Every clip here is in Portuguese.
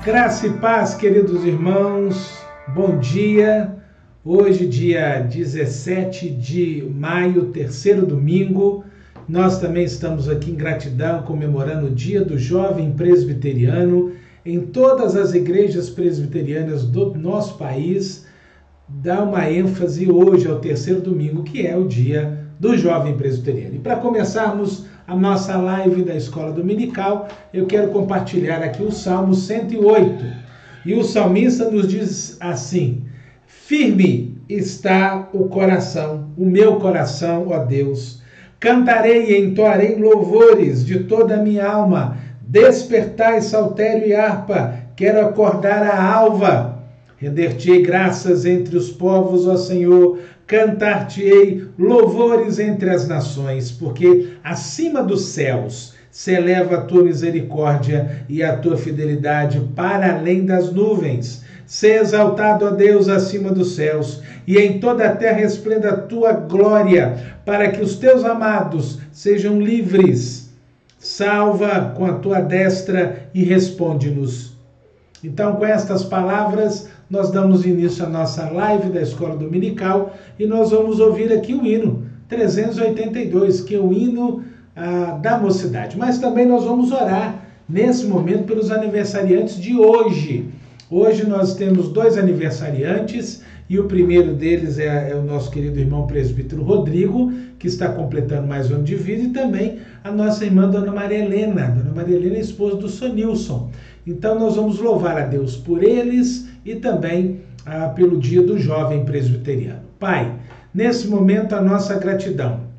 Graça e paz, queridos irmãos, bom dia. Hoje, dia 17 de maio, terceiro domingo, nós também estamos aqui em gratidão, comemorando o Dia do Jovem Presbiteriano. Em todas as igrejas presbiterianas do nosso país, dá uma ênfase hoje ao terceiro domingo, que é o Dia do Jovem Presbiteriano. E para começarmos a nossa live da Escola Dominical, eu quero compartilhar aqui o Salmo 108. E o salmista nos diz assim: firme está o coração, o meu coração, ó Deus. Cantarei e entoarei louvores de toda a minha alma. Despertai saltério e harpa, quero acordar a alva. Render-te-ei graças entre os povos, ó Senhor. Cantar-te-ei louvores entre as nações, porque acima dos céus se eleva a tua misericórdia e a tua fidelidade para além das nuvens. Seja exaltado, ó Deus, acima dos céus, e em toda a terra resplenda a tua glória, para que os teus amados sejam livres. Salva com a tua destra e responde-nos. Então, com estas palavras, nós damos início à nossa live da Escola Dominical e nós vamos ouvir aqui o hino 382, que é o hino da mocidade. Mas também nós vamos orar nesse momento pelos aniversariantes de hoje. Hoje nós temos 2 aniversariantes e o primeiro deles é o nosso querido irmão presbítero Rodrigo, que está completando mais um ano de vida, e também a nossa irmã Dona Maria Helena. Dona Maria Helena é esposa do Sonilson. Então nós vamos louvar a Deus por eles e também pelo dia do jovem presbiteriano. Pai, nesse momento a nossa gratidão,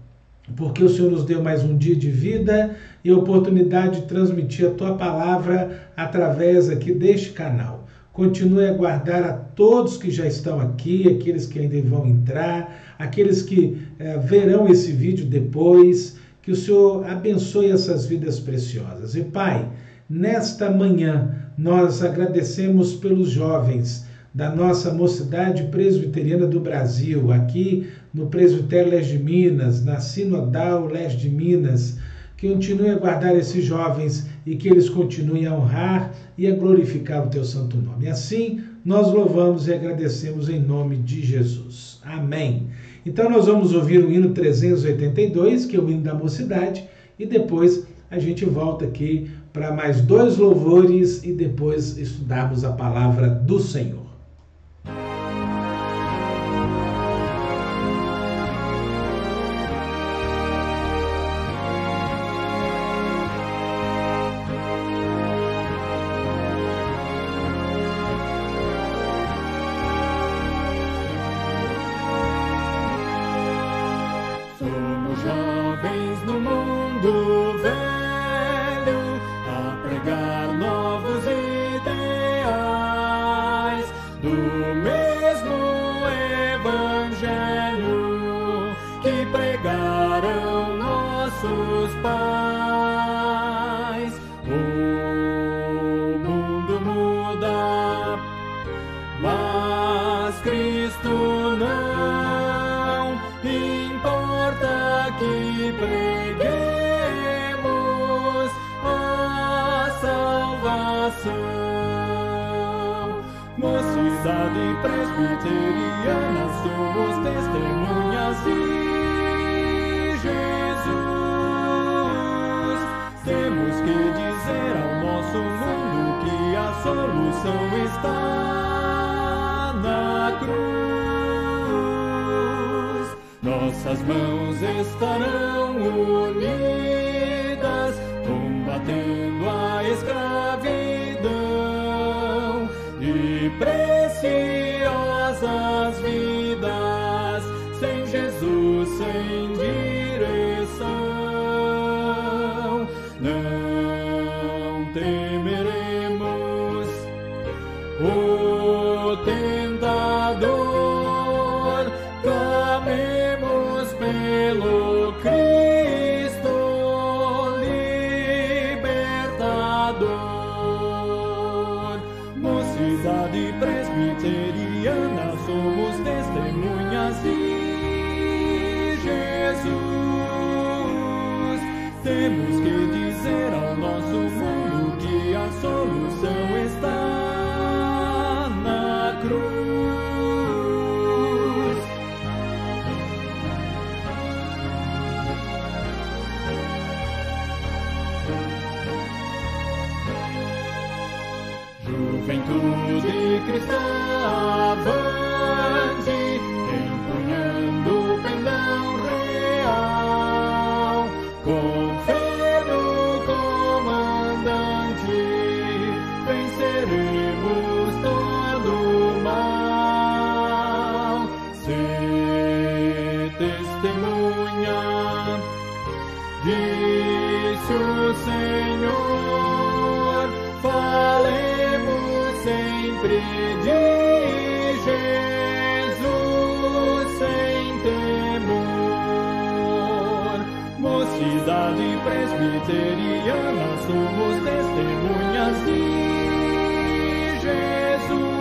porque o Senhor nos deu mais um dia de vida e a oportunidade de transmitir a Tua palavra através aqui deste canal. Continue a guardar a todos que já estão aqui, aqueles que ainda vão entrar, aqueles que verão esse vídeo depois, que o Senhor abençoe essas vidas preciosas. E Pai, nesta manhã nós agradecemos pelos jovens da nossa mocidade presbiteriana do Brasil, aqui no Presbitério Leste de Minas, na Sinodal Leste de Minas, que continue a guardar esses jovens e que eles continuem a honrar e a glorificar o Teu santo nome. Assim, nós louvamos e agradecemos em nome de Jesus. Amém. Então nós vamos ouvir o hino 382, que é o hino da mocidade, e depois a gente volta aqui para mais 2 louvores e depois estudarmos a palavra do Senhor. Mocidade presbiteriana, somos testemunhas de Jesus. Temos que dizer ao nosso mundo que a solução está na cruz. Nossas mãos estarão unidas, combatendo a escravidão e preciosas vidas, sem Jesus, sem direção. Não temeremos o tentador, clamemos pelo Cristo libertador. Mocidade presbiteriana, somos testemunhas de Jesus. Temos que dizer ao nosso mundo que a solução está na cruz. Juventude cristã avante, empunhando o pendão real, com fé no comandante, venceremos todo o mal. Ser testemunha, disse o Senhor, falemos sempre de Jesus sem temor. cidade presbiteriana, somos testemunhas de Jesus.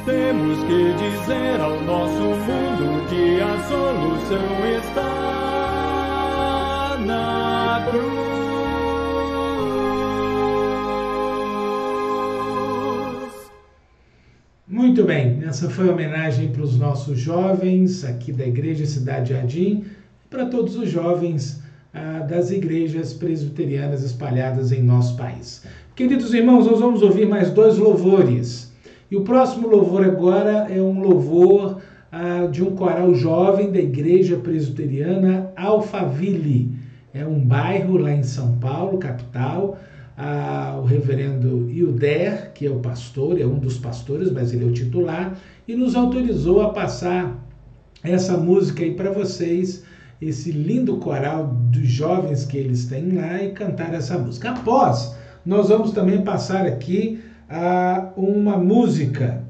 Temos que dizer ao nosso mundo que a solução está na cruz. Muito bem, essa foi a homenagem para os nossos jovens aqui da Igreja Cidade Jardim e para todos os jovens das igrejas presbiterianas espalhadas em nosso país. Queridos irmãos, nós vamos ouvir mais 2 louvores. E o próximo louvor agora é um louvor de um coral jovem da Igreja Presbiteriana Alphaville. É um bairro lá em São Paulo, capital. O reverendo Hilder, que é o pastor, é um dos pastores, mas ele é o titular, e nos autorizou a passar essa música aí para vocês, esse lindo coral dos jovens que eles têm lá, e cantar essa música. Após, nós vamos também passar aqui uma música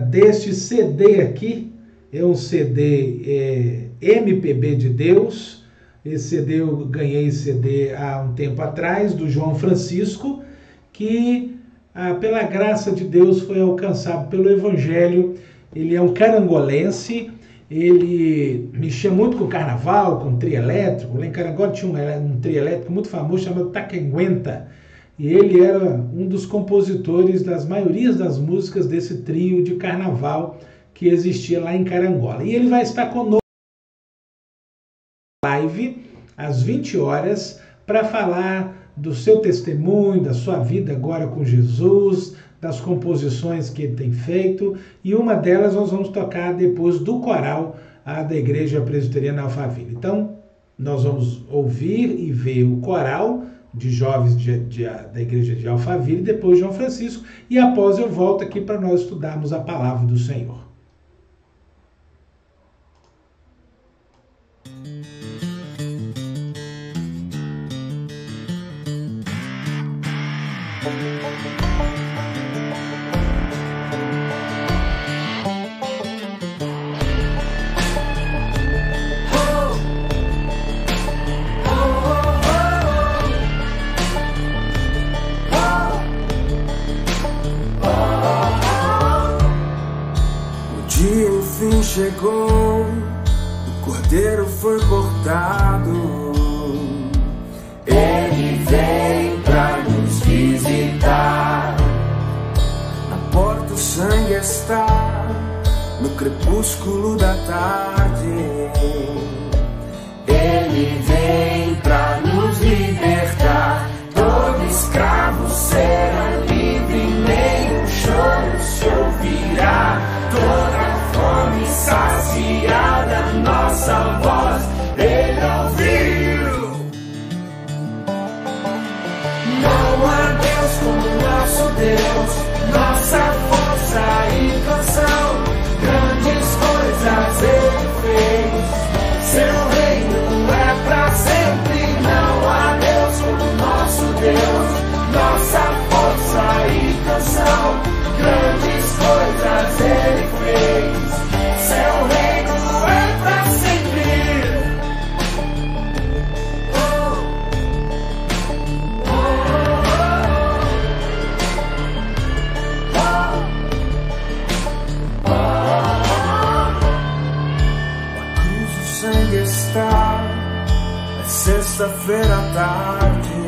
deste CD aqui, é um CD MPB de Deus. Esse CD, eu ganhei esse CD há um tempo atrás, do João Francisco, que pela graça de Deus foi alcançado pelo Evangelho. Ele é um carangolense, ele mexia muito com o carnaval, com o trio elétrico. Lá em Carangola tinha um trio elétrico muito famoso chamado Taquenguenta, e ele era um dos compositores das maiorias das músicas desse trio de carnaval que existia lá em Carangola. E ele vai estar conosco live às 20 horas para falar do seu testemunho, da sua vida agora com Jesus, das composições que ele tem feito, e uma delas nós vamos tocar depois do coral da Igreja Presbiteriana Alphaville. Então, nós vamos ouvir e ver o coral de jovens da Igreja de Alphaville, depois João Francisco, e após eu volto aqui para nós estudarmos a palavra do Senhor. Chegou, o cordeiro foi cortado. Ele vem pra nos visitar. Na porta o sangue está, no crepúsculo da tarde. Ele vem pra nos libertar. Todo escravo será livre, nem o choro se ouvirá. Toda fome saciada, nossa voz ele ouviu. Não há Deus como nosso Deus, nossa força e canção. Grandes coisas ele fez, seu reino é pra sempre. Não há Deus como nosso Deus, nossa força e canção. Grandes coisas ele fez, seu reino é pra sempre. Na cruz o sangue está, é sexta-feira à tarde.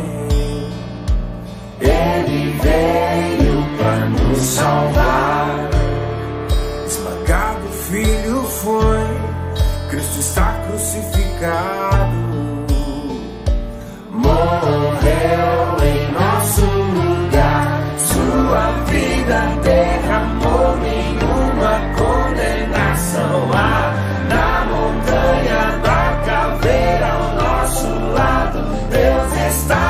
Ele veio pra nos salvar. Esmagado o filho foi, Cristo está crucificado. Morreu em nosso lugar, sua vida derramou nenhuma condenação. Na montanha da caveira ao nosso lado Deus está.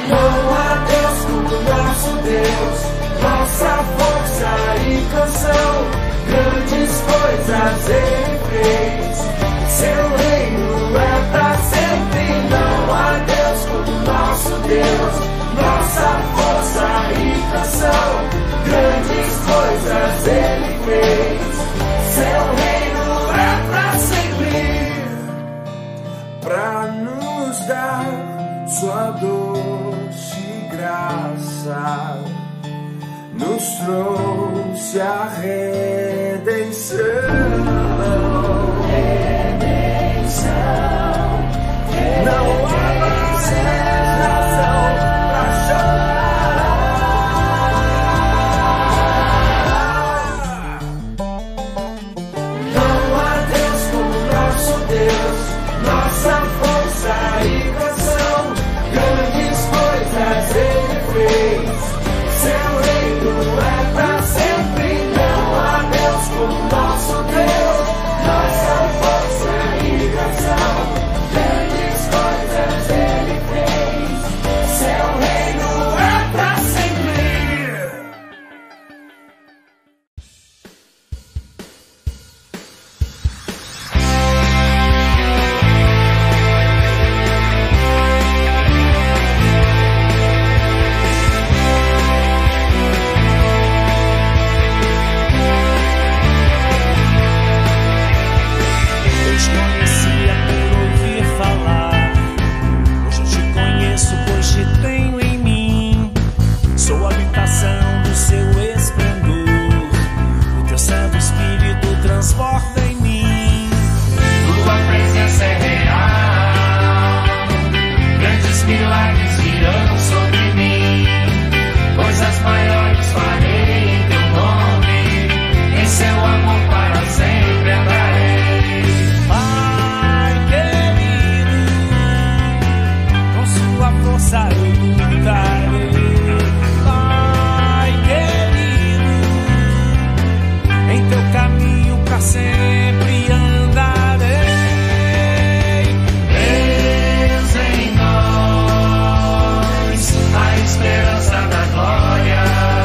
Não há Deus como nosso Deus, nossa força e canção. Grandes coisas ele fez, seu reino é pra sempre. Não há Deus como nosso Deus, nossa força e canção. Grandes coisas ele fez, seu reino tua doce graça nos trouxe a redenção. Não há mais razão pra chorar. Não há Deus como nosso Deus, nossa força e canção. Grandes coisas Ele fez, seu reino é pra sempre. Não há Deus como nosso Deus, nossa força e canção. Grandes coisas Ele fez, seu reino é pra sempre. Eu te conhecia por ouvir falar, hoje eu te conheço, pois te tenho em mim. Sou a habitação do seu esplendor, o teu Santo Espírito transborda em mim. Tua presença é real, grandes milagres virão sobre mim. Coisas maiores farei em teu nome, em seu amor para sempre andarei. Pai querido, com sua força eu lutarei. Pai querido, em teu caminho pra sempre andarei. Deus em nós, a esperança da glória.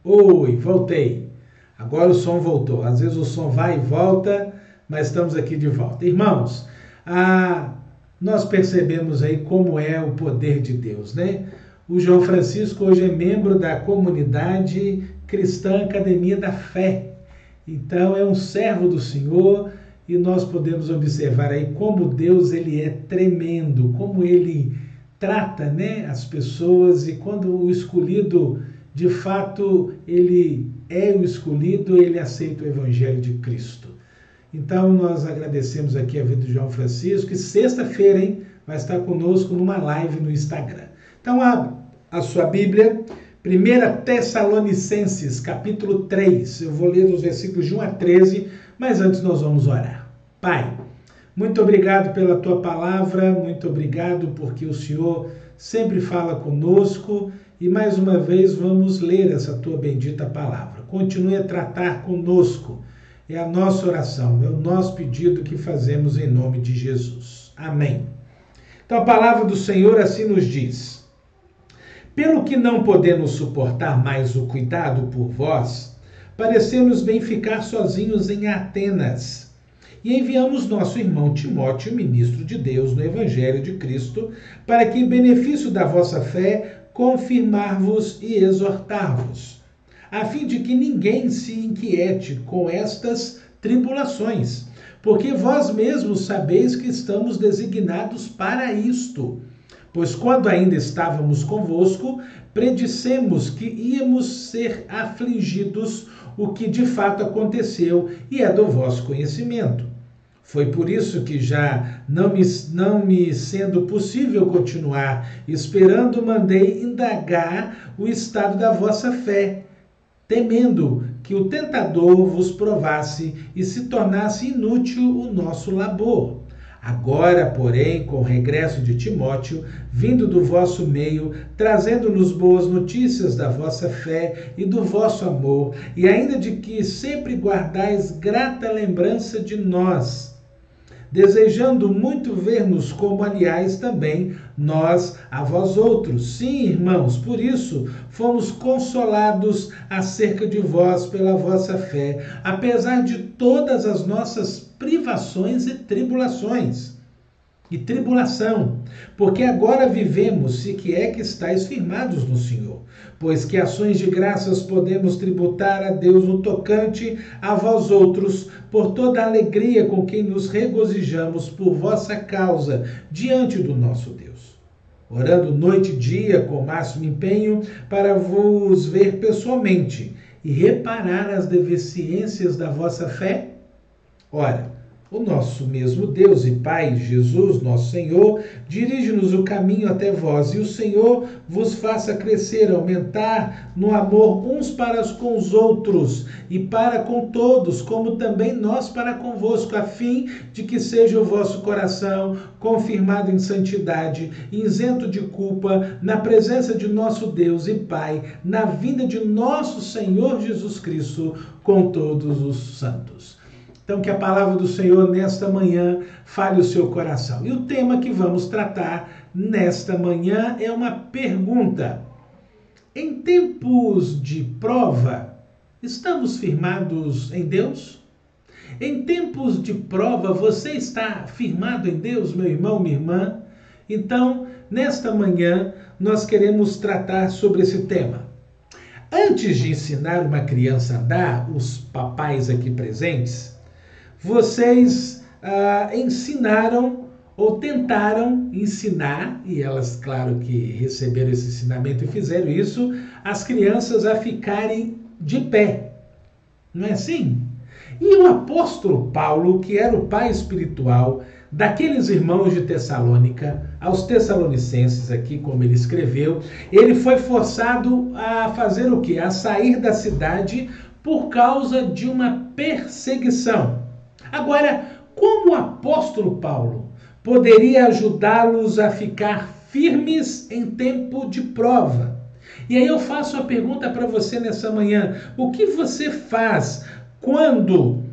Oi, voltei. Agora o som voltou. Às vezes o som vai e volta, mas estamos aqui de volta. Irmãos, nós percebemos aí como é o poder de Deus, né? O João Francisco hoje é membro da comunidade cristã Academia da Fé. Então é um servo do Senhor e nós podemos observar aí como Deus ele é tremendo, como ele trata, né, as pessoas, e quando o escolhido, de fato, ele é o escolhido, ele aceita o Evangelho de Cristo. Então nós agradecemos aqui a vida do João Francisco, e sexta-feira, hein, vai estar conosco numa live no Instagram. Então a sua Bíblia, 1 Tessalonicenses, capítulo 3, eu vou ler dos versículos de 1 a 13, mas antes nós vamos orar. Pai, muito obrigado pela tua palavra, muito obrigado porque o Senhor sempre fala conosco e mais uma vez vamos ler essa tua bendita palavra. Continue a tratar conosco, é a nossa oração, é o nosso pedido que fazemos em nome de Jesus. Amém. Então a palavra do Senhor assim nos diz: pelo que não podemos suportar mais o cuidado por vós, pareceu-nos bem ficar sozinhos em Atenas. E enviamos nosso irmão Timóteo, ministro de Deus no Evangelho de Cristo, para que, em benefício da vossa fé, confirmar-vos e exortar-vos, a fim de que ninguém se inquiete com estas tribulações, porque vós mesmos sabeis que estamos designados para isto. Pois quando ainda estávamos convosco, predissemos que íamos ser afligidos, o que de fato aconteceu e é do vosso conhecimento. Foi por isso que, já não me sendo possível continuar esperando, mandei indagar o estado da vossa fé, temendo que o tentador vos provasse e se tornasse inútil o nosso labor. Agora, porém, com o regresso de Timóteo, vindo do vosso meio, trazendo-nos boas notícias da vossa fé e do vosso amor, e ainda de que sempre guardais grata lembrança de nós, desejando muito ver-nos, como aliás também nós a vós outros. Sim, irmãos, por isso fomos consolados acerca de vós pela vossa fé, apesar de todas as nossas privações e tribulação, porque agora vivemos, se que é que estáis firmados no Senhor, pois que ações de graças podemos tributar a Deus no tocante a vós outros, por toda a alegria com que nos regozijamos por vossa causa diante do nosso Deus, orando noite e dia com máximo empenho para vos ver pessoalmente e reparar as deficiências da vossa fé. Ora, o nosso mesmo Deus e Pai, Jesus, nosso Senhor, dirige-nos o caminho até vós, e o Senhor vos faça crescer, aumentar no amor uns para com os outros, e para com todos, como também nós para convosco, a fim de que seja o vosso coração confirmado em santidade, isento de culpa, na presença de nosso Deus e Pai, na vinda de nosso Senhor Jesus Cristo, com todos os santos. Então, que a palavra do Senhor nesta manhã fale o seu coração. E o tema que vamos tratar nesta manhã é uma pergunta. Em tempos de prova, estamos firmados em Deus? Em tempos de prova, você está firmado em Deus, meu irmão, minha irmã? Então, nesta manhã, nós queremos tratar sobre esse tema. Antes de ensinar uma criança a andar, os papais aqui presentes, vocês ensinaram ou tentaram ensinar, e elas, claro que receberam esse ensinamento e fizeram isso, as crianças a ficarem de pé. Não é assim? E o apóstolo Paulo, que era o pai espiritual daqueles irmãos de Tessalônica, aos Tessalonicenses aqui, como ele escreveu, ele foi forçado a fazer o quê? A sair da cidade por causa de uma perseguição. Agora, como o apóstolo Paulo poderia ajudá-los a ficar firmes em tempo de prova? E aí eu faço a pergunta para você nessa manhã: o que você faz quando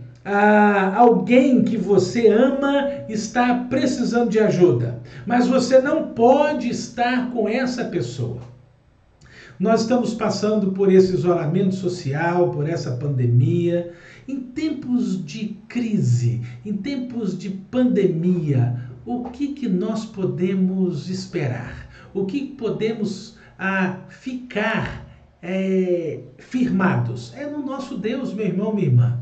alguém que você ama está precisando de ajuda, mas você não pode estar com essa pessoa? Nós estamos passando por esse isolamento social, por essa pandemia. Em tempos de crise, em tempos de pandemia, o que nós podemos esperar? O que podemos ficar firmados? É no nosso Deus, meu irmão, minha irmã.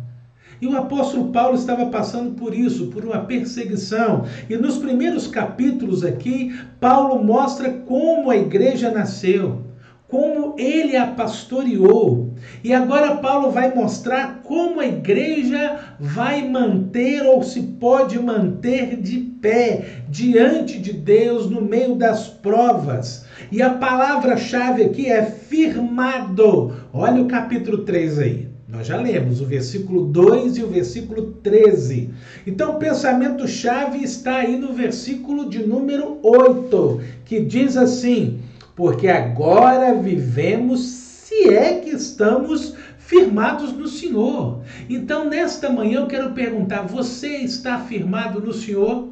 E o apóstolo Paulo estava passando por isso, por uma perseguição. E nos primeiros capítulos aqui, Paulo mostra como a igreja nasceu, como ele a pastoreou. E agora Paulo vai mostrar como a igreja vai manter ou se pode manter de pé diante de Deus no meio das provas. E a palavra-chave aqui é firmado. Olha o capítulo 3 aí. Nós já lemos o versículo 2 e o versículo 13. Então o pensamento-chave está aí no versículo de número 8, que diz assim: porque agora vivemos, se é que estamos firmados no Senhor. Então, nesta manhã eu quero perguntar, você está firmado no Senhor?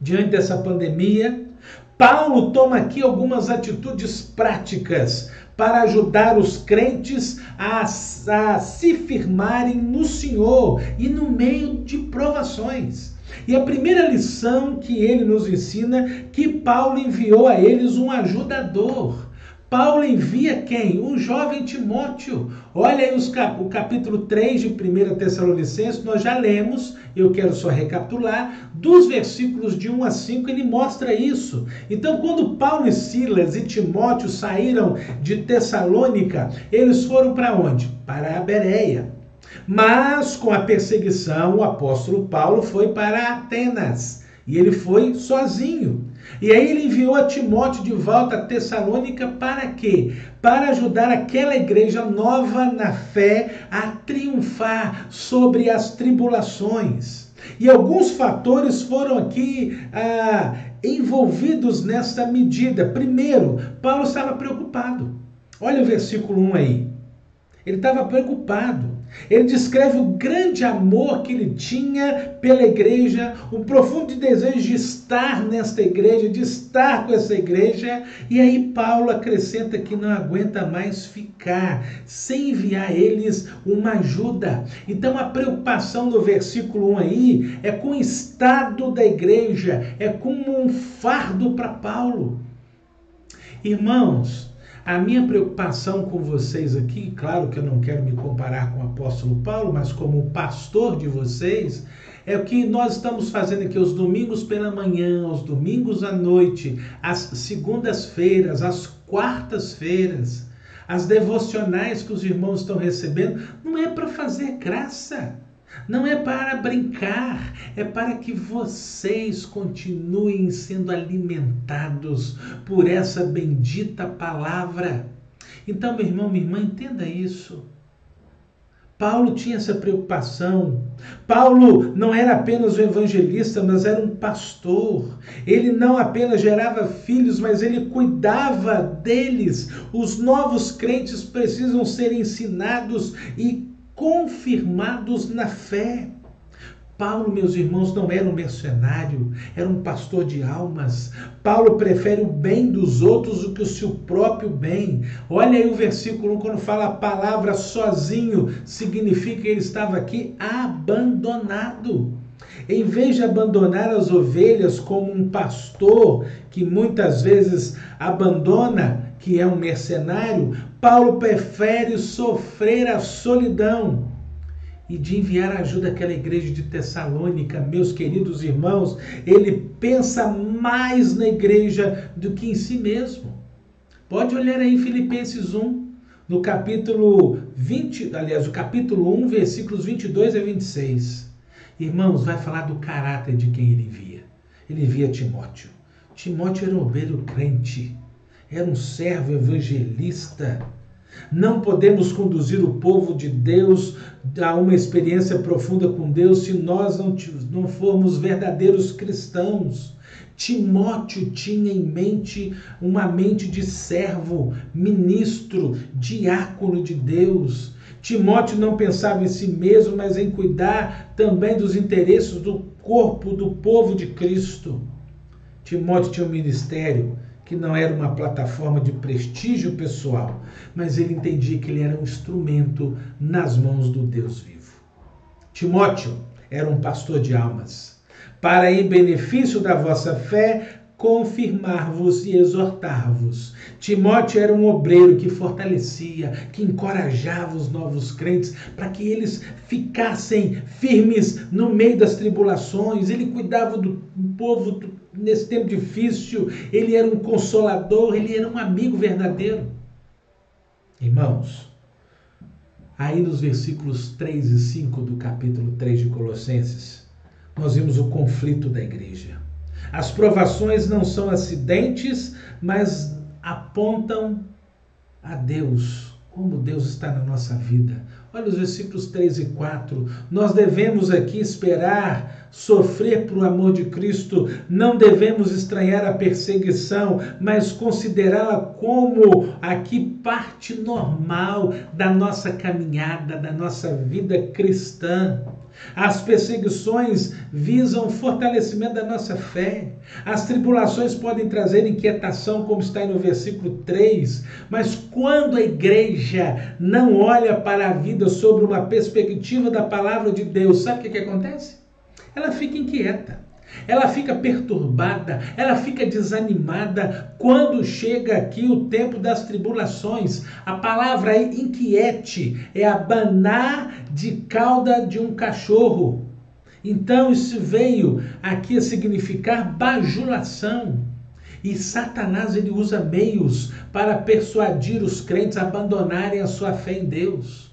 Diante dessa pandemia? Paulo toma aqui algumas atitudes práticas para ajudar os crentes a se firmarem no Senhor e no meio de provações. E a primeira lição que ele nos ensina, que Paulo enviou a eles um ajudador. Paulo envia quem? Um jovem Timóteo. Olha aí o capítulo 3 de 1 Tessalonicenses, nós já lemos, eu quero só recapitular, dos versículos de 1 a 5, ele mostra isso. Então, quando Paulo e Silas e Timóteo saíram de Tessalônica, eles foram para onde? Para a Bereia. Mas, com a perseguição, o apóstolo Paulo foi para Atenas. E ele foi sozinho. E aí ele enviou a Timóteo de volta a Tessalônica para quê? Para ajudar aquela igreja nova na fé a triunfar sobre as tribulações. E alguns fatores foram aqui envolvidos nesta medida. Primeiro, Paulo estava preocupado. Olha o versículo 1 aí. Ele estava preocupado. Ele descreve o grande amor que ele tinha pela igreja, um profundo desejo de estar nesta igreja, de estar com essa igreja. E aí Paulo acrescenta que não aguenta mais ficar sem enviar a eles uma ajuda. Então a preocupação no versículo 1 aí é com o estado da igreja, é como um fardo para Paulo. Irmãos, a minha preocupação com vocês aqui, claro que eu não quero me comparar com o apóstolo Paulo, mas como pastor de vocês, é o que nós estamos fazendo aqui aos domingos pela manhã, aos domingos à noite, às segundas-feiras, às quartas-feiras, as devocionais que os irmãos estão recebendo, não é para fazer graça. Não é para brincar, é para que vocês continuem sendo alimentados por essa bendita palavra. Então, meu irmão, minha irmã, entenda isso. Paulo tinha essa preocupação. Paulo não era apenas um evangelista, mas era um pastor. Ele não apenas gerava filhos, mas ele cuidava deles. Os novos crentes precisam ser ensinados e confirmados na fé. Paulo, meus irmãos, não era um mercenário, era um pastor de almas. Paulo prefere o bem dos outros do que o seu próprio bem. Olha aí o versículo 1, quando fala a palavra sozinho, significa que ele estava aqui abandonado. Em vez de abandonar as ovelhas como um pastor que muitas vezes abandona, que é um mercenário, Paulo prefere sofrer a solidão e de enviar ajuda àquela igreja de Tessalônica. Meus queridos irmãos, ele pensa mais na igreja do que em si mesmo. Pode olhar aí Filipenses 1, no capítulo 20, aliás, o capítulo 1, versículos 22 a 26. Irmãos, vai falar do caráter de quem ele envia. Ele envia Timóteo. Timóteo era um obreiro crente. Era um servo evangelista. Não podemos conduzir o povo de Deus a uma experiência profunda com Deus se nós não formos verdadeiros cristãos. Timóteo tinha em mente uma mente de servo, ministro, diácono de Deus. Timóteo não pensava em si mesmo, mas em cuidar também dos interesses do corpo, do povo de Cristo. Timóteo tinha um ministério que não era uma plataforma de prestígio pessoal, mas ele entendia que ele era um instrumento nas mãos do Deus vivo. Timóteo era um pastor de almas, para em benefício da vossa fé, confirmar-vos e exortar-vos. Timóteo era um obreiro que fortalecia, que encorajava os novos crentes para que eles ficassem firmes no meio das tribulações. Ele cuidava do povo nesse tempo difícil, ele era um consolador, ele era um amigo verdadeiro. Irmãos, aí nos versículos 3 e 5 do capítulo 3 de Colossenses, nós vimos o conflito da igreja. As provações não são acidentes, mas apontam a Deus, como Deus está na nossa vida. Olha os versículos 3 e 4. Nós devemos aqui esperar sofrer por amor de Cristo. Não devemos estranhar a perseguição, mas considerá-la como aqui parte normal da nossa caminhada, da nossa vida cristã. As perseguições visam o fortalecimento da nossa fé. As tribulações podem trazer inquietação, como está aí no versículo 3. Mas quando a igreja não olha para a vida sob uma perspectiva da palavra de Deus, sabe o que acontece? Ela fica inquieta. Ela fica perturbada, ela fica desanimada quando chega aqui o tempo das tribulações. A palavra aí, inquiete, é abanar de cauda de um cachorro. Então isso veio aqui a significar bajulação. E Satanás ele usa meios para persuadir os crentes a abandonarem a sua fé em Deus.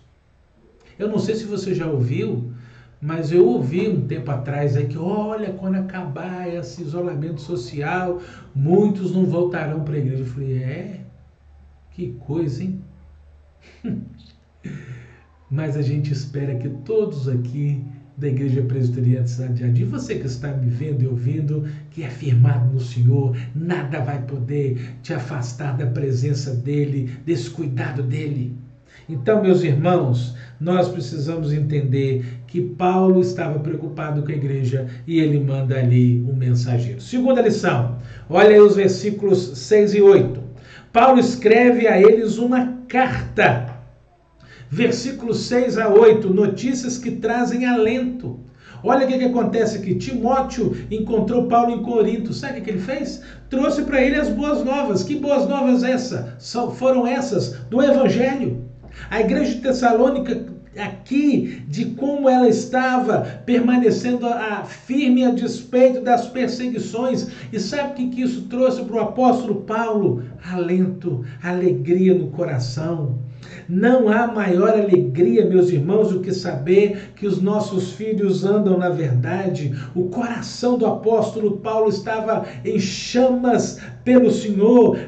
Eu não sei se você já ouviu, mas eu ouvi um tempo atrás aí que, olha, quando acabar esse isolamento social, muitos não voltarão para a igreja. Eu falei, que coisa, hein? Mas a gente espera que todos aqui da Igreja Presbiteriana de Cidade Jardim, você que está me vendo e ouvindo, que é firmado no Senhor, nada vai poder te afastar da presença dEle, desse cuidado dEle. Então, meus irmãos, nós precisamos entender que Paulo estava preocupado com a igreja e ele manda ali um mensageiro. Segunda lição, olha aí os versículos 6 e 8. Paulo escreve a eles uma carta. Versículos 6 a 8, notícias que trazem alento. Olha o que acontece aqui. Timóteo encontrou Paulo em Corinto. Sabe o que ele fez? Trouxe para ele as boas novas. Que boas novas foram essas? Do Evangelho. A igreja de Tessalônica, aqui, de como ela estava permanecendo firme a despeito das perseguições. E sabe o que isso trouxe para o apóstolo Paulo? Alento, alegria no coração. Não há maior alegria, meus irmãos, do que saber que os nossos filhos andam na verdade. O coração do apóstolo Paulo estava em chamas pelo Senhor,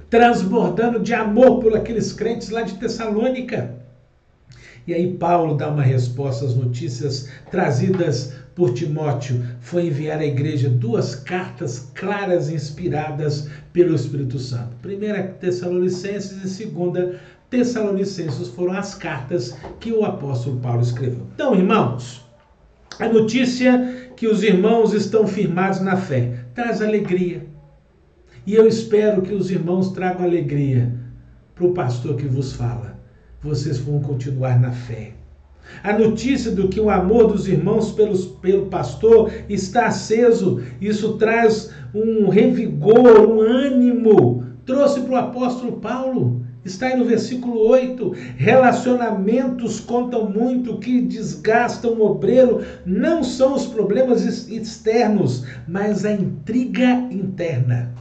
transbordando de amor por aqueles crentes lá de Tessalônica. E aí Paulo dá uma resposta às notícias trazidas por Timóteo. Foi enviar à igreja 2 cartas claras inspiradas pelo Espírito Santo. 1 Tessalonicenses e 2 Tessalonicenses foram as cartas que o apóstolo Paulo escreveu. Então, irmãos, a notícia que os irmãos estão firmados na fé traz alegria. E eu espero que os irmãos tragam alegria para o pastor que vos fala. Vocês vão continuar na fé. A notícia do que o amor dos irmãos pelo pastor está aceso, isso traz um revigor, um ânimo. Trouxe para o apóstolo Paulo. Está aí no versículo 8. Relacionamentos contam muito, que desgastam o obreiro. Não são os problemas externos, mas a intriga interna.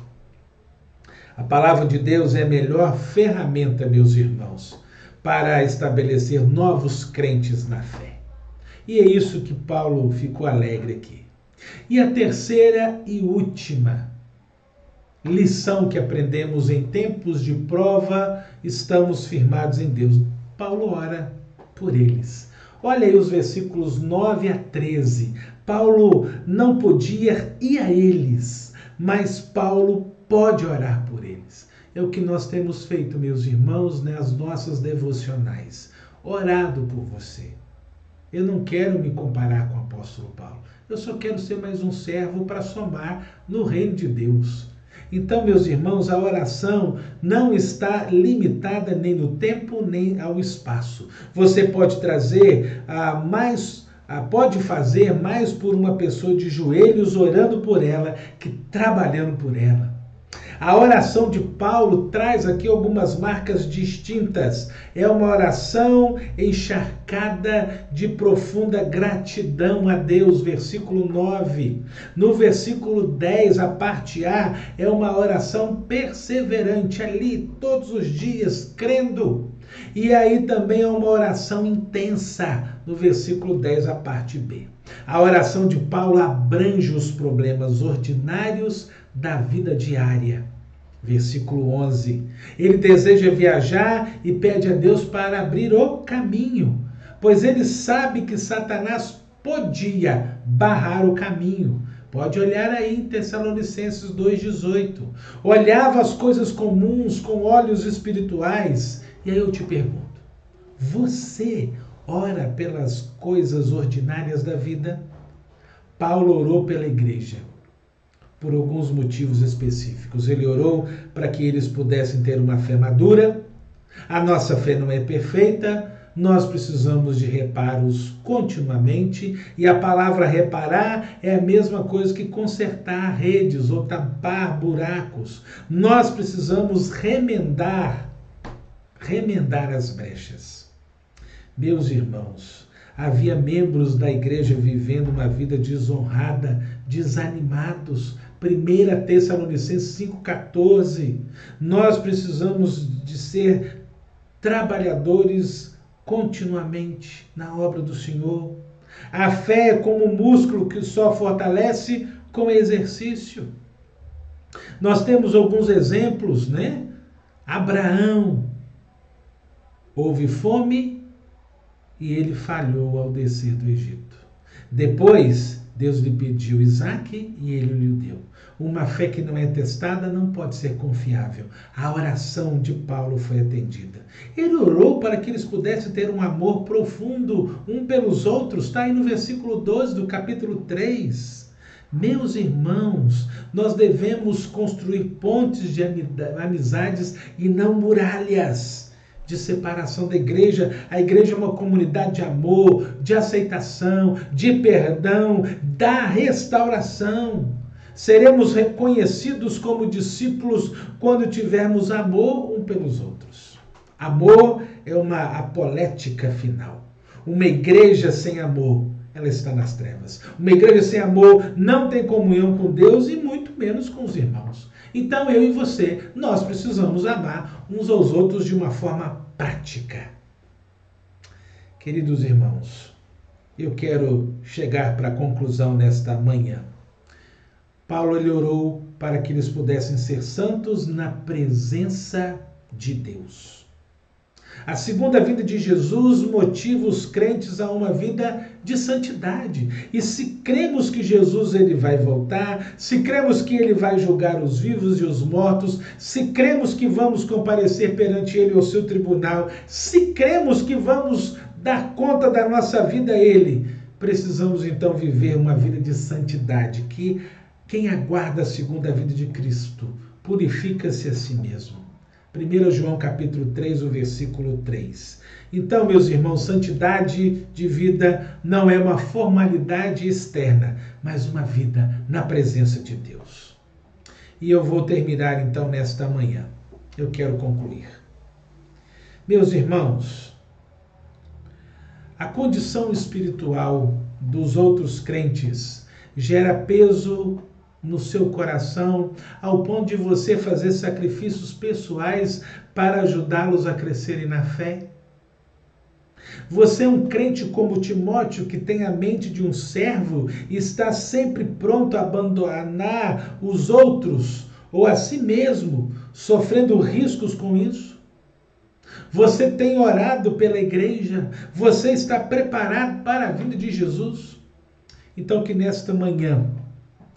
A palavra de Deus é a melhor ferramenta, meus irmãos, para estabelecer novos crentes na fé. E é isso que Paulo ficou alegre aqui. E a terceira e última lição que aprendemos: em tempos de prova, estamos firmados em Deus. Paulo ora por eles. Olha aí os versículos 9 a 13. Paulo não podia ir a eles, mas Paulo pode orar por eles. É o que nós temos feito, meus irmãos, nas nossas devocionais. Orado por você. Eu não quero me comparar com o apóstolo Paulo. Eu só quero ser mais um servo para somar no reino de Deus. Então, meus irmãos, a oração não está limitada nem no tempo, nem ao espaço. Você pode trazer pode fazer mais por uma pessoa de joelhos orando por ela que trabalhando por ela. A oração de Paulo traz aqui algumas marcas distintas. É uma oração encharcada de profunda gratidão a Deus, versículo 9. No versículo 10, a parte A, é uma oração perseverante, ali todos os dias, crendo. E aí também é uma oração intensa, no versículo 10, a parte B. A oração de Paulo abrange os problemas ordinários da vida diária. Versículo 11. Ele deseja viajar e pede a Deus para abrir o caminho, pois ele sabe que Satanás podia barrar o caminho. Pode olhar aí em Tessalonicenses 2,18. Olhava as coisas comuns com olhos espirituais. E aí eu te pergunto, você ora pelas coisas ordinárias da vida? Paulo orou pela igreja por alguns motivos específicos. Ele orou para que eles pudessem ter uma fé madura. A nossa fé não é perfeita, nós precisamos de reparos continuamente, e a palavra reparar é a mesma coisa que consertar redes ou tampar buracos. Nós precisamos remendar as brechas. Meus irmãos, havia membros da igreja vivendo uma vida desonrada, desanimados. 1 Tessalonicenses 5,14. Nós precisamos de ser trabalhadores continuamente na obra do Senhor. A fé é como um músculo que só fortalece com exercício. Nós temos alguns exemplos, né? Abraão, houve fome e ele falhou ao descer do Egito. Depois, Deus lhe pediu Isaque e ele lhe deu. Uma fé que não é testada não pode ser confiável. A oração de Paulo foi atendida. Ele orou para que eles pudessem ter um amor profundo um pelos outros. Está aí no versículo 12 do capítulo 3. Meus irmãos, nós devemos construir pontes de amizades e não muralhas de separação da igreja. A igreja é uma comunidade de amor, de aceitação, de perdão, da restauração. Seremos reconhecidos como discípulos quando tivermos amor um pelos outros. Amor é uma apolética final. Uma igreja sem amor, ela está nas trevas. Uma igreja sem amor não tem comunhão com Deus e muito menos com os irmãos. Então eu e você, nós precisamos amar uns aos outros de uma forma prática. Queridos irmãos, eu quero chegar para a conclusão nesta manhã. Paulo ele orou para que eles pudessem ser santos na presença de Deus. A segunda vinda de Jesus motiva os crentes a uma vida de santidade. E se cremos que Jesus ele vai voltar, se cremos que ele vai julgar os vivos e os mortos, se cremos que vamos comparecer perante ele ao seu tribunal, se cremos que vamos dar conta da nossa vida a ele, precisamos então viver uma vida de santidade, que quem aguarda a segunda vinda de Cristo purifica-se a si mesmo. 1 João capítulo 3, o versículo 3. Então, meus irmãos, santidade de vida não é uma formalidade externa, mas uma vida na presença de Deus. E eu vou terminar então nesta manhã. Eu quero concluir. Meus irmãos, a condição espiritual dos outros crentes gera peso no seu coração, ao ponto de você fazer sacrifícios pessoais para ajudá-los a crescerem na fé? Você é um crente como Timóteo, que tem a mente de um servo e está sempre pronto a abandonar os outros ou a si mesmo, sofrendo riscos com isso? Você tem orado pela igreja? Você está preparado para a vinda de Jesus? Então que nesta manhã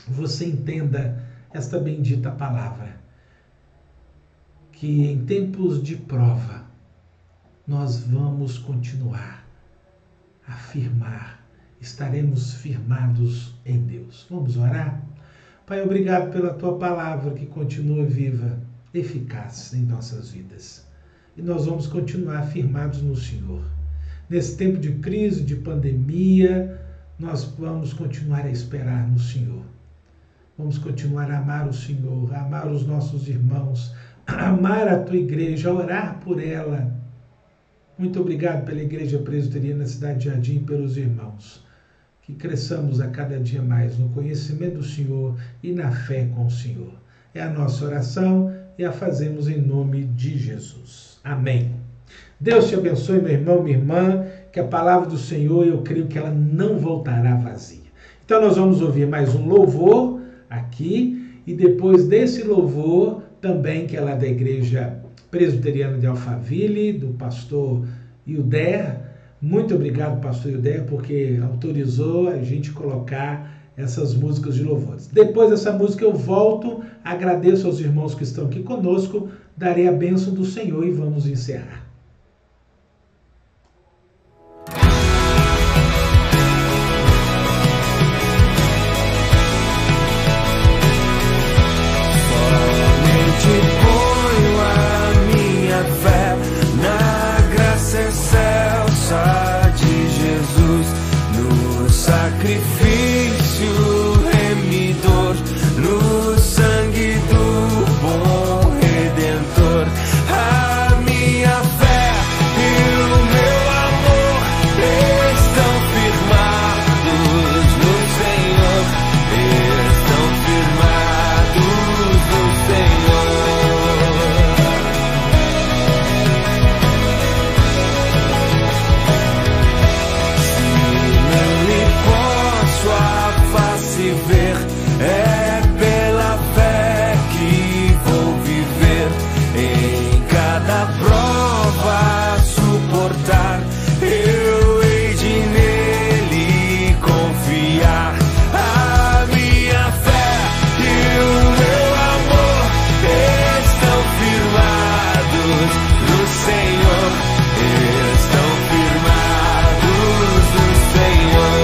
você entenda esta bendita palavra, que em tempos de prova nós vamos continuar a firmar, estaremos firmados em Deus. Vamos orar? Pai, obrigado pela Tua palavra que continua viva, eficaz em nossas vidas. E nós vamos continuar firmados no Senhor. Nesse tempo de crise, de pandemia, nós vamos continuar a esperar no Senhor. Vamos continuar a amar o Senhor, a amar os nossos irmãos, a amar a Tua igreja, a orar por ela. Muito obrigado pela Igreja Presbiteriana da Cidade de Jardim e pelos irmãos. Que cresçamos a cada dia mais no conhecimento do Senhor e na fé com o Senhor. É a nossa oração e a fazemos em nome de Jesus. Amém. Deus te abençoe, meu irmão, minha irmã, que a palavra do Senhor, eu creio que ela não voltará vazia. Então nós vamos ouvir mais um louvor aqui e depois desse louvor também, que é lá da Igreja Presbiteriana de Alphaville, do pastor Hilder. Muito obrigado, pastor Hilder, porque autorizou a gente colocar essas músicas de louvores. Depois dessa música eu volto, agradeço aos irmãos que estão aqui conosco, darei a bênção do Senhor e vamos encerrar. Sacrifício remidor no sangue do bom Redentor. A minha fé e o meu amor estão firmados no Senhor. Estão firmados no Senhor. Ver, é pela fé que vou viver, em cada prova suportar, eu hei de nele confiar. A minha fé e o meu amor estão firmados no Senhor, estão firmados no Senhor.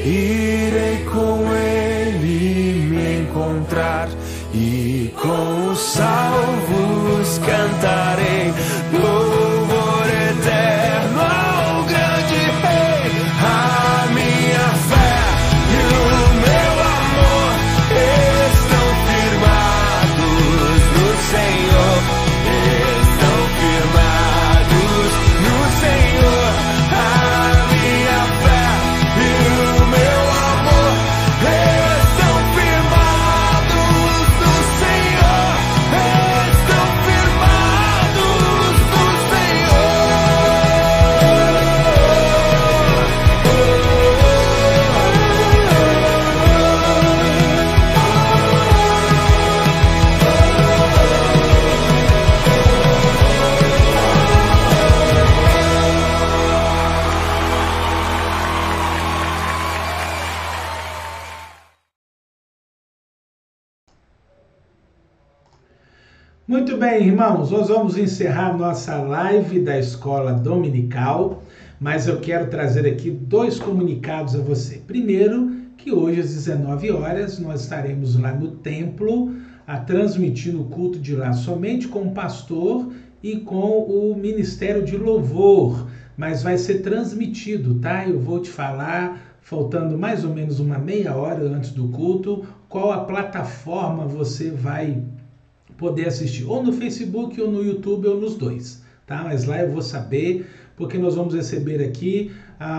Irei com ele me encontrar e com os salvos cantarei louvor eterno ao grande Rei. A minha fé e o meu amor estão firmados no Senhor, estão firmados no Senhor. A minha fé e o meu amor estão firmados no Senhor, estão firmados no Senhor. Muito bem, irmãos, nós vamos encerrar nossa live da escola dominical, mas eu quero trazer aqui 2 comunicados a você. Primeiro, que hoje às 19 horas nós estaremos lá no templo, transmitindo o culto de lá somente com o pastor e com o Ministério de Louvor, mas vai ser transmitido, tá? Eu vou te falar faltando mais ou menos uma meia hora antes do culto, qual a plataforma você vai poder assistir, ou no Facebook, ou no YouTube, ou nos dois, tá? Mas lá eu vou saber, porque nós vamos receber aqui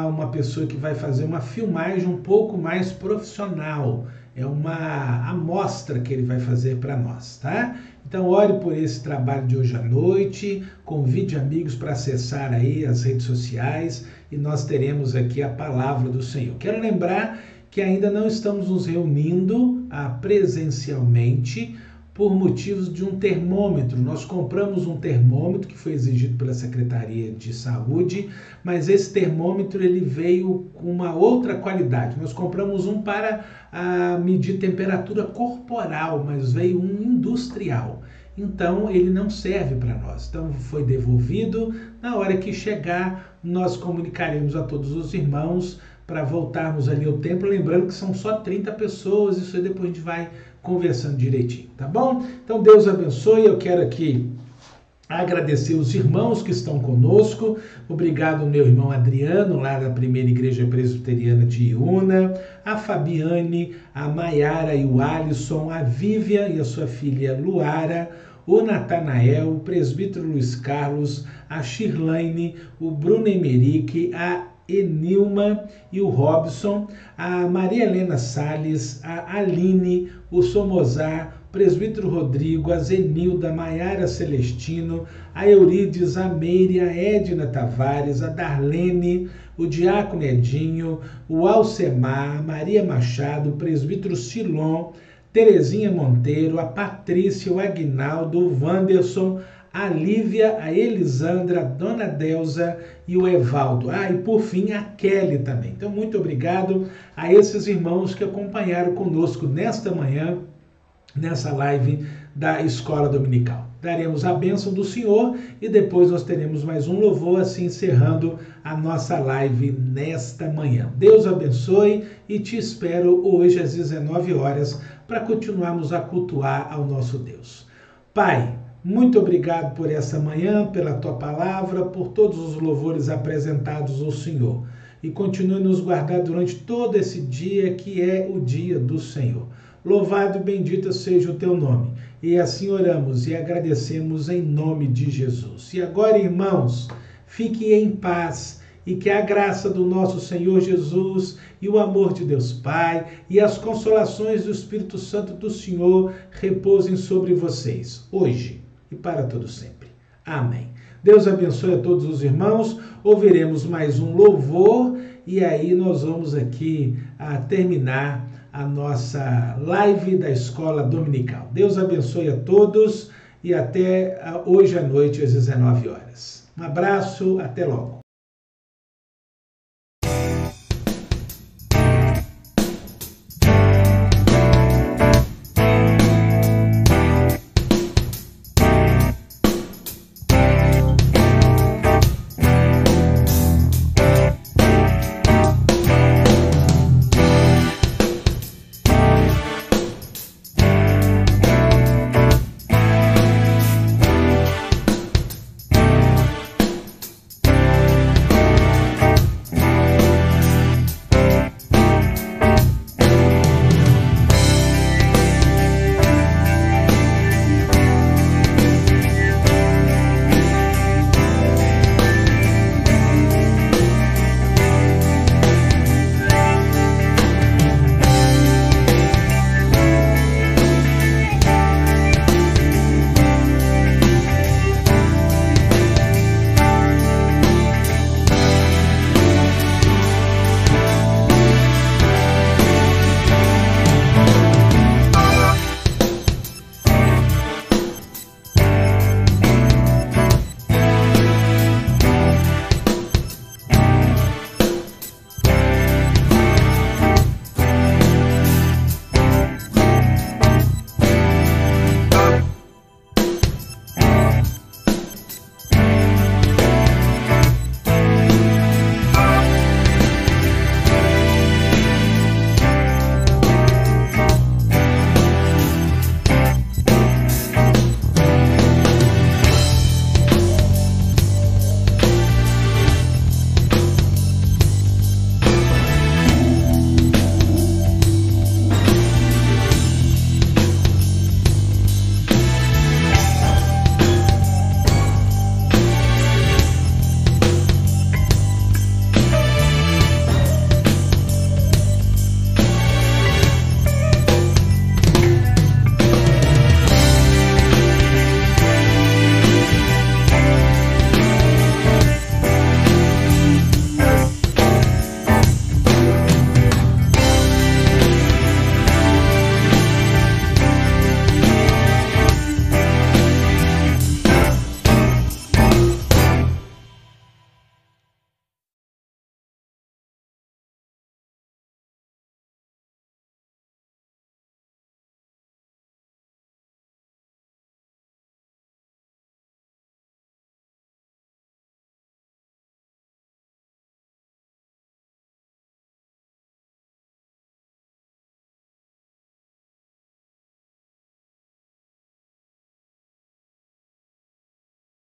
uma pessoa que vai fazer uma filmagem um pouco mais profissional. É uma amostra que ele vai fazer para nós, tá? Então, ore por esse trabalho de hoje à noite, convide amigos para acessar aí as redes sociais e nós teremos aqui a palavra do Senhor. Quero lembrar que ainda não estamos nos reunindo presencialmente por motivos de um termômetro. Nós compramos um termômetro que foi exigido pela Secretaria de Saúde, mas esse termômetro ele veio com uma outra qualidade. Nós compramos um para medir temperatura corporal, mas veio um industrial. Então ele não serve para nós. Então foi devolvido. Na hora que chegar, nós comunicaremos a todos os irmãos para voltarmos ali ao templo, lembrando que são só 30 pessoas, isso aí depois a gente vai conversando direitinho, tá bom? Então Deus abençoe, eu quero aqui agradecer os irmãos que estão conosco, obrigado meu irmão Adriano, lá da Primeira Igreja Presbiteriana de Iuna, a Fabiane, a Maiara e o Alisson, a Vivian e a sua filha Luara, o Natanael, o presbítero Luiz Carlos, a Shirlane, o Bruno Emerick, a Enilma e o Robson, a Maria Helena Salles, a Aline, o Somozar, o presbítero Rodrigo, a Zenilda, a Maiara Celestino, a Eurides, a Meire, a Edna Tavares, a Darlene, o Diácono Edinho, o Alcemar, a Maria Machado, o presbítero Silon, Terezinha Monteiro, a Patrícia, o Aguinaldo, o Wanderson, a Lívia, a Elisandra, a Dona Delza e o Evaldo. E por fim a Kelly também. Então muito obrigado a esses irmãos que acompanharam conosco nesta manhã, nessa live da Escola Dominical. Daremos a bênção do Senhor e depois nós teremos mais um louvor, assim encerrando a nossa live nesta manhã. Deus abençoe e te espero hoje às 19 horas para continuarmos a cultuar ao nosso Deus. Pai, muito obrigado por essa manhã, pela tua palavra, por todos os louvores apresentados ao Senhor. E continue nos guardar durante todo esse dia que é o dia do Senhor. Louvado e bendito seja o teu nome. E assim oramos e agradecemos em nome de Jesus. E agora, irmãos, fiquem em paz e que a graça do nosso Senhor Jesus e o amor de Deus Pai e as consolações do Espírito Santo do Senhor repousem sobre vocês, hoje e para todo sempre. Amém. Deus abençoe a todos os irmãos. Ouviremos mais um louvor e aí nós vamos aqui terminar a nossa live da Escola Dominical. Deus abençoe a todos e até hoje à noite às 19 horas. Um abraço, até logo.